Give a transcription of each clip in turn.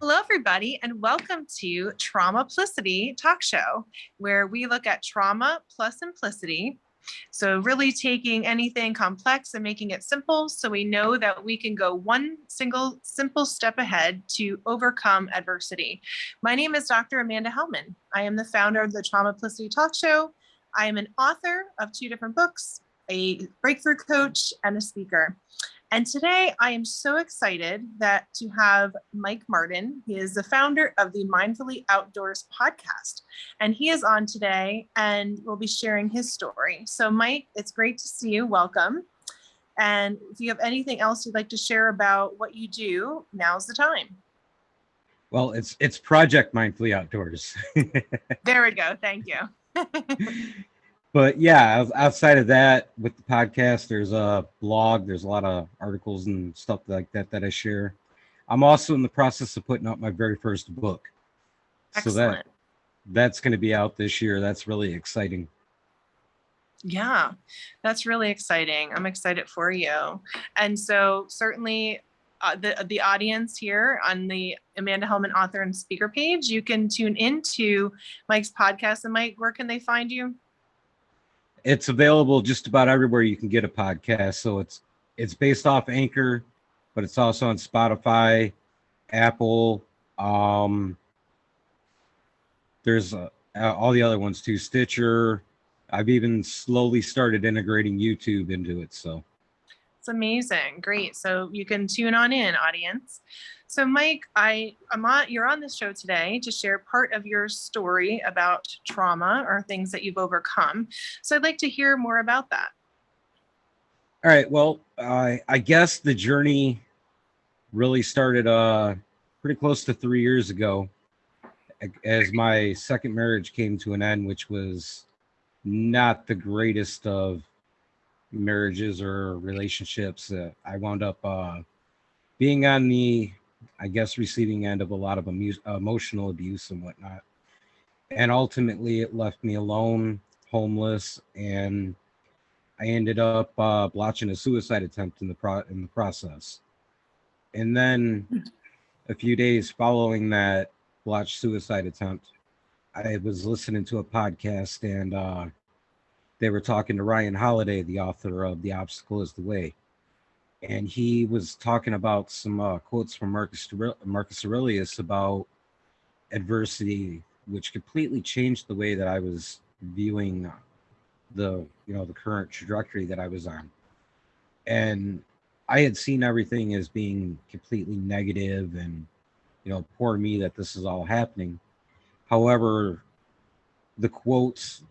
Hello, everybody, and welcome to Traumaplicity Talk Show, where we look at trauma plus simplicity. So really taking anything complex and making it simple so we know that we can go one single simple step ahead to overcome adversity. My name is Dr. Amanda Helman. I am the founder of the Traumaplicity Talk Show. I am an author of 2 different books, a breakthrough coach, and a speaker. And today I am so excited to have Mike Martine. He is the founder of the Mindfully Outdoors podcast. And he is on today and will be sharing his story. So Mike, it's great to see you. Welcome. And if you have anything else you'd like to share about what you do, now's the time. Well, it's Project Mindfully Outdoors. There we go. Thank you. But yeah, outside of that, with the podcast, there's a blog. There's a lot of articles and stuff like that I share. I'm also in the process of putting out my very first book. Excellent. So that's going to be out this year. That's really exciting. Yeah, that's really exciting. I'm excited for you. And so certainly the audience here on the Amanda Helman author and speaker page, you can tune into Mike's podcast. And Mike, where can they find you? It's available just about everywhere you can get a podcast. So it's based off Anchor, but it's also on Spotify, Apple. There's all the other ones too, Stitcher. I've even slowly started integrating YouTube into it. So it's amazing. Great. So you can tune on in, audience. So Mike, you're on this show today to share part of your story about trauma or things that you've overcome. So I'd like to hear more about that. All right. Well, I guess the journey really started pretty close to 3 years ago as my second marriage came to an end, which was not the greatest of marriages or relationships. I wound up being on the, I guess, receiving end of a lot of emotional abuse and whatnot. And ultimately it left me alone, homeless, and I ended up blotching a suicide attempt in the process. And then a few days following that blotched suicide attempt, I was listening to a podcast and they were talking to Ryan Holiday, the author of The Obstacle is the Way. And he was talking about some quotes from Marcus Aurelius about adversity, which completely changed the way that I was viewing the current trajectory that I was on. And I had seen everything as being completely negative and, poor me that this is all happening. However, the quotes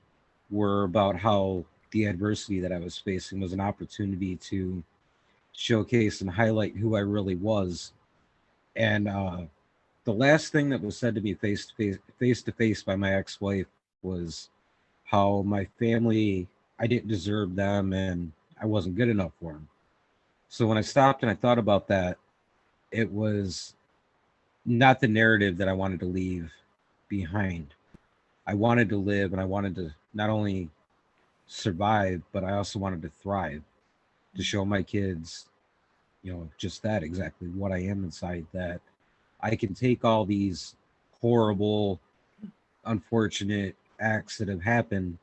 were about how the adversity that I was facing was an opportunity to showcase and highlight who I really was. And the last thing that was said to me face to face by my ex-wife was how my family, I didn't deserve them and I wasn't good enough for them. So when I stopped and I thought about that, it was not the narrative that I wanted to leave behind. I wanted to live and I wanted to not only survive, but I also wanted to thrive, to show my kids, just that exactly what I am inside, that I can take all these horrible, unfortunate acts that have happened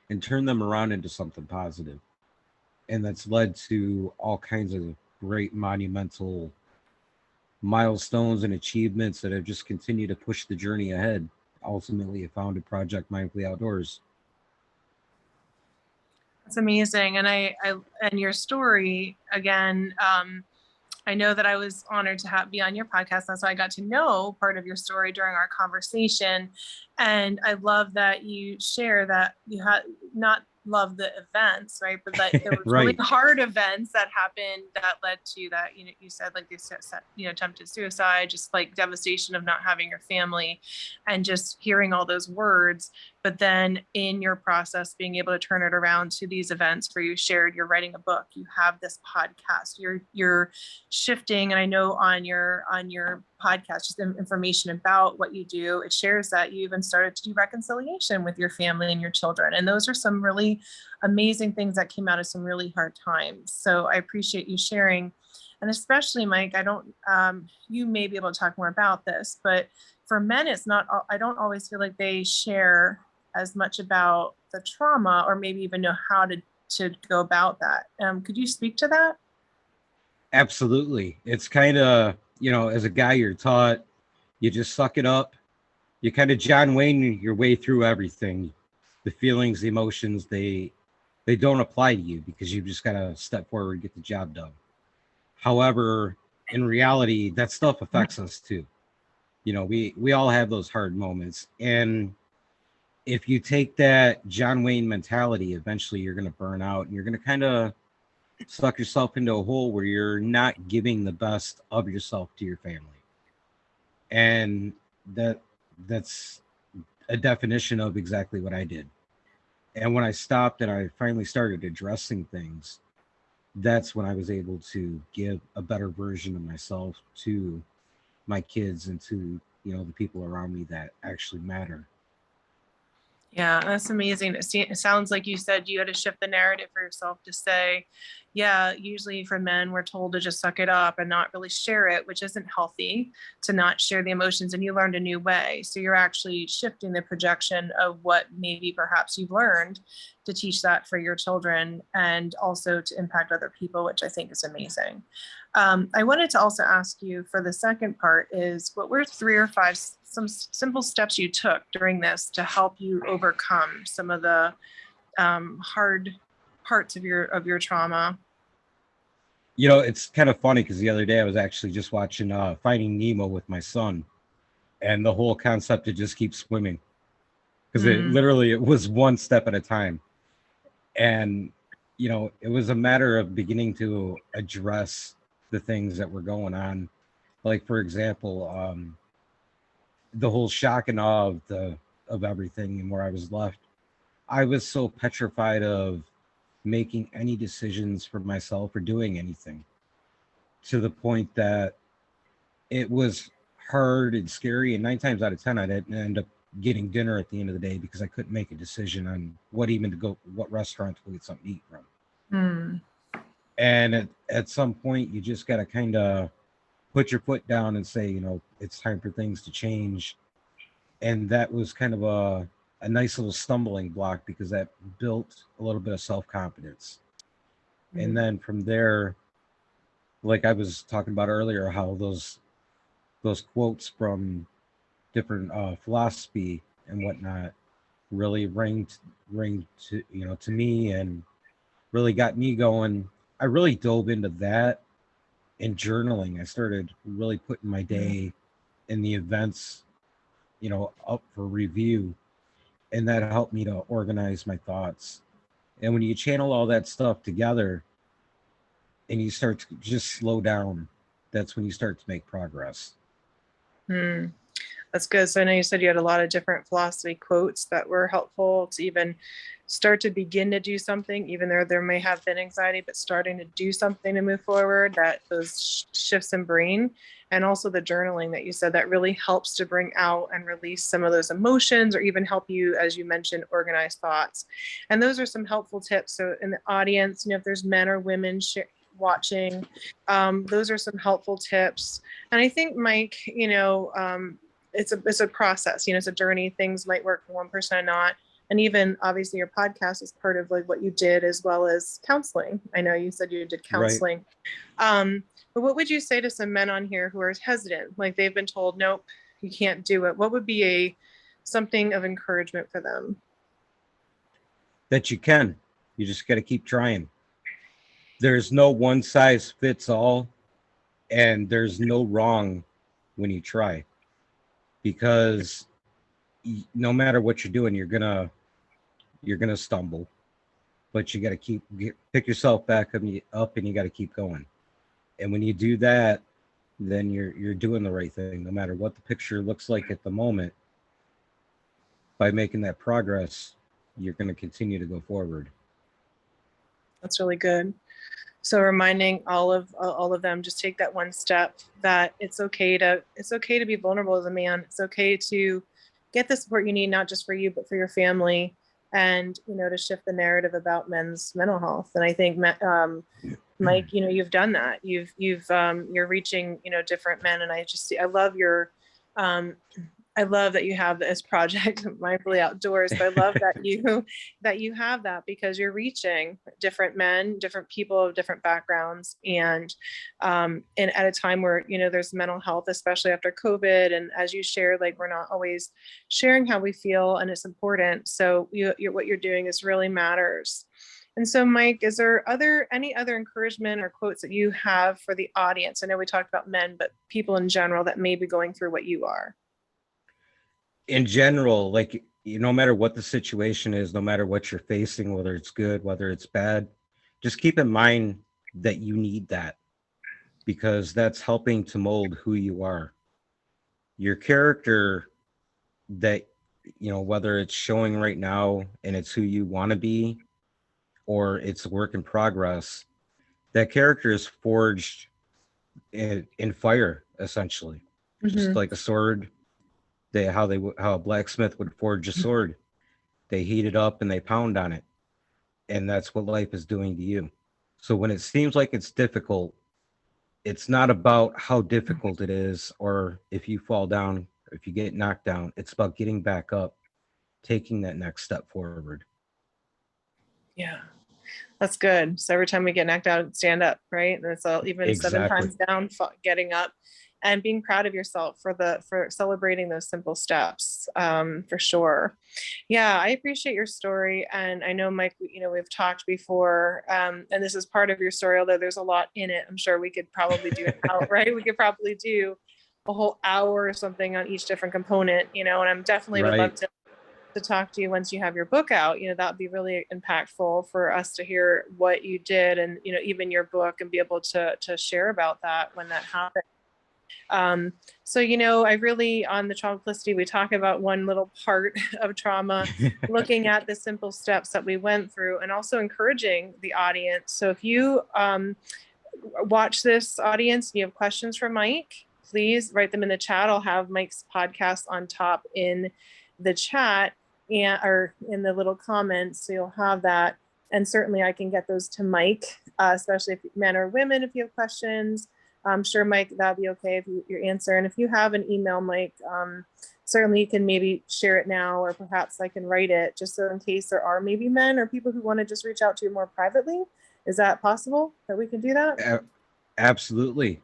and turn them around into something positive. And that's led to all kinds of great monumental milestones and achievements that have just continued to push the journey ahead. Ultimately, I founded Project Mindfully Outdoors. That's amazing. And and your story again, I know that I was honored to be on your podcast. That's why I got to know part of your story during our conversation. And I love that you share that you had not love the events, right? But that there were right. really hard events that happened that led to that, you said like this, attempted suicide, just like devastation of not having your family and just hearing all those words. But then in your process, being able to turn it around to these events where you shared, you're writing a book, you have this podcast, you're shifting. And I know on your podcast, just information about what you do, it shares that you even started to do reconciliation with your family and your children. And those are some really amazing things that came out of some really hard times. So I appreciate you sharing. And especially, Mike, I don't, you may be able to talk more about this, but for men, it's not, I don't always feel like they share as much about the trauma or maybe even know how to go about that. Could you speak to that? Absolutely. It's kind of, as a guy, you're taught you just suck it up. You kind of John Wayne your way through everything. The feelings, the emotions, they don't apply to you because you've just got to step forward and get the job done. However, in reality, that stuff affects us too. We all have those hard moments. And if you take that John Wayne mentality, eventually you're going to burn out and you're going to kind of suck yourself into a hole where you're not giving the best of yourself to your family. And that's a definition of exactly what I did. And when I stopped and I finally started addressing things, that's when I was able to give a better version of myself to my kids and to, the people around me that actually matter. Yeah, that's amazing. It sounds like you said you had to shift the narrative for yourself to say, yeah, usually for men, we're told to just suck it up and not really share it, which isn't healthy to not share the emotions. And you learned a new way. So you're actually shifting the projection of what maybe perhaps you've learned to teach that for your children and also to impact other people, which I think is amazing. I wanted to also ask you for the second part is what were 3 or 5 some simple steps you took during this to help you overcome some of the hard parts of your trauma? It's kind of funny because the other day I was actually just watching Finding Nemo with my son, and the whole concept to just keep swimming because it was one step at a time. And it was a matter of beginning to address the things that were going on. Like, for example, the whole shock and awe of everything and where I was left. I was so petrified of making any decisions for myself or doing anything, to the point that it was hard and scary. And 9 times out of 10, I'd end up getting dinner at the end of the day because I couldn't make a decision on what restaurant to get something to eat from. Mm. And at some point, you just got to kind of put your foot down and say, it's time for things to change. And that was kind of a nice little stumbling block because that built a little bit of self-confidence. Mm. And then from there, like I was talking about earlier, how those quotes from different philosophy and whatnot really rang to me and really got me going. I really dove into that and journaling. I started really putting my day and the events, up for review, and that helped me to organize my thoughts. And when you channel all that stuff together and you start to just slow down, that's when you start to make progress. Mm. That's good. So I know you said you had a lot of different philosophy quotes that were helpful to even start to begin to do something, even though there may have been anxiety, but starting to do something to move forward, that those shifts in brain. And also the journaling that you said that really helps to bring out and release some of those emotions or even help you, as you mentioned, organize thoughts. And those are some helpful tips. So in the audience, if there's men or women watching, those are some helpful tips. And I think, Mike, it's a process, it's a journey. Things might work for one person or not. And even obviously your podcast is part of like what you did, as well as counseling. I know you said you did counseling. Right. But what would you say to some men on here who are hesitant, like they've been told, nope, you can't do it? What would be something of encouragement for them? That you can. You just got to keep trying. There's no one size fits all, and there's no wrong when you try, because no matter what you're doing, you're gonna stumble, but you got to pick yourself back up and you got to keep going. And when you do that, then you're doing the right thing, no matter what the picture looks like at the moment. By making that progress, you're going to continue to go forward. That's really good. So reminding all of them, just take that one step, that it's okay to be vulnerable as a man. It's okay to get the support you need, not just for you, but for your family, and to shift the narrative about men's mental health. And I think Mike, you've done that. You're reaching, different men. And I love um, I love that you have this project, Mindfully Outdoors, but I love that you have that because you're reaching different men, different people of different backgrounds, and at a time where there's mental health, especially after COVID, and as you shared, like we're not always sharing how we feel, and it's important. So what you're doing is really matters. And so, Mike, is there any other encouragement or quotes that you have for the audience? I know we talked about men, but people in general that may be going through what you are. In general, like, no matter what the situation is, no matter what you're facing, whether it's good, whether it's bad, just keep in mind that you need that, because that's helping to mold who you are. Your character, that, whether it's showing right now and it's who you want to be, or it's a work in progress, that character is forged in fire, essentially. Just like a sword, how a blacksmith would forge a sword. They heat it up and they pound on it. And that's what life is doing to you. So when it seems like it's difficult, it's not about how difficult it is, or if you fall down, if you get knocked down. It's about getting back up, taking that next step forward. Yeah, that's good. So every time we get knocked out, stand up, right? And it's all, even Exactly. 7 times down, getting up and being proud of yourself for celebrating those simple steps, for sure. Yeah, I appreciate your story. And I know, Mike, we've talked before, and this is part of your story, although there's a lot in it. I'm sure we could probably do it out, right? We could probably do a whole hour or something on each different component, and I'm definitely would love Right. to talk to you once you have your book out. That would be really impactful for us to hear what you did, and even your book, and be able to share about that when that happened. So, I really, on the Traumaplicity, we talk about one little part of trauma, looking at the simple steps that we went through, and also encouraging the audience. So if you watch this, audience, and you have questions for Mike, please write them in the chat. I'll have Mike's podcast on top in the chat, or in the little comments. So you'll have that. And certainly I can get those to Mike, especially if men or women, if you have questions. I'm sure, Mike, that'd be okay if you answer. And if you have an email, Mike, certainly you can maybe share it now, or perhaps I can write it, just so in case there are maybe men or people who want to just reach out to you more privately. Is that possible that we can do that? Absolutely.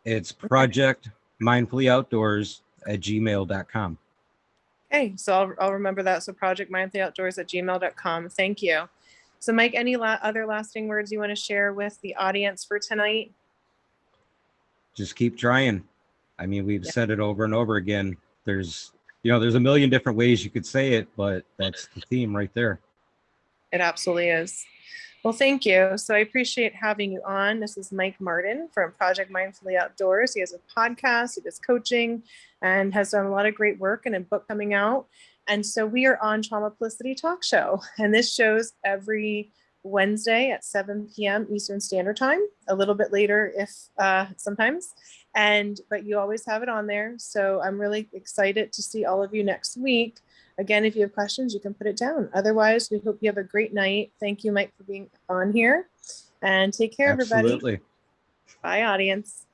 It's Project Mindfully Outdoors at gmail.com. Okay, so I'll remember that. So projectmindfully@gmail.com. Thank you. So, Mike, any other lasting words you want to share with the audience for tonight? Just keep trying. I mean, we've said it over and over again. There's a million different ways you could say it, but that's the theme right there. It absolutely is. Well, thank you. So I appreciate having you on. This is Mike Martine from Project Mindfully Outdoors. He has a podcast, he does coaching, and has done a lot of great work, and a book coming out. And so we are on Traumaplicity Talk Show, and this show's every Wednesday at 7 p.m. Eastern Standard Time, a little bit later if sometimes, but you always have it on there. So I'm really excited to see all of you next week. Again, if you have questions, you can put it down. Otherwise, we hope you have a great night. Thank you, Mike, for being on here, and take care, everybody. Absolutely. Bye, audience.